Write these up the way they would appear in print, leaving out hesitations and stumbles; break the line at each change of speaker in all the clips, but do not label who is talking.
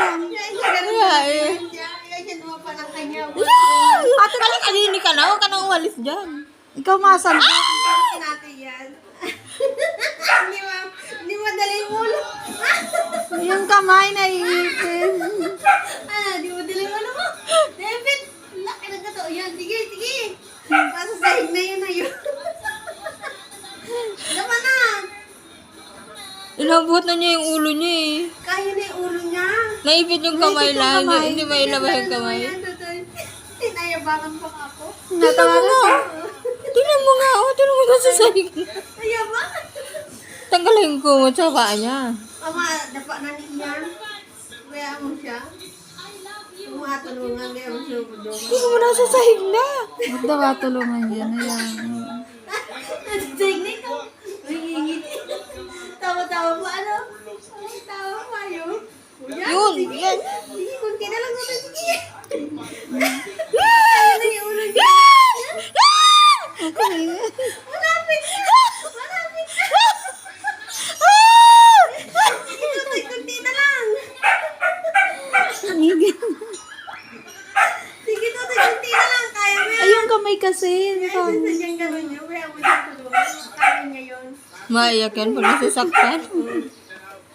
lang.
Ate, kanini ka na. Huwag ka nang umalis dyan.
Ikaw masan ba?
natin yan. Hindi madali yung ulo.
Yung kamay na iipin.
Di madali yung ulo mo. David, laki na gato. Yan, sige, sige. Masasahig na yun na yun. Naman na.
Inabuhat na niya yung ulo niya eh.
Kaya na yung ulo niya.
Naipit yung kamay
Naipit yung
lang.
kamay.
Hindi ba ilabas yung kamay?
Tinayabangan pa ako.
Tingnan mo nga. Tingnan mo nga. Tingnan mo nga sa sahig.
Tayabang?
Tanggalin ko mo sa paa niya.
Ama, dapat na niyan. Kaya mo siya. Tumatulungan kaya mo siya.
Tingnan mo na sa sahig na.
Ba't daw tulungan yan? Ayan.
Nag-technique ko. Nangingiti. Tawa-tawa pa ano? Tawa pa yun.
Yun, yan.
Sige, kunti na lang natin. Sige. Ayaw na yung ulo niya. Malapit na. Malapit na. Sige, tutoy, kunti na lang. Sige, tutoy, kunti na lang. Kaya mo yan.
Ay, yung kamay kasi.
Kaya sadyang gano'n niya. Kaya mo siya tulungan. Kaya niya yun.
Maiyak yan pag nasasaktan.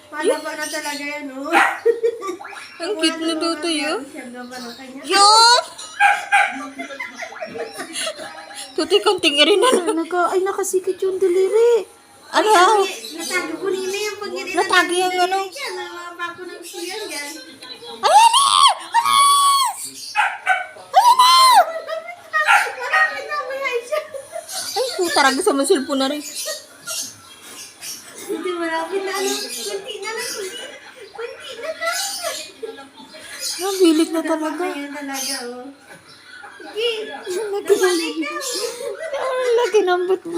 Malaba na talaga yan, oh.
Ang cute na tutoy, oh.
Siyang gaman ang kanya.
Yun! Tutoy, konting irin na lang.
Ay, nakasikit yung daliri.
Ano?
Natago ko nila yung pag hindi
Natago yung ano?
Yan, bako ng siyan yan.
Ayan na!
Malapit na, may siya.
Ay, putarag sa mga cellphone na rin.
Hindi, malapit na, ano. Kunti na lang. Kunti na lang.
Nabilit na talaga.
Ayan talaga, oh. Sige,
Laki ng butt mo.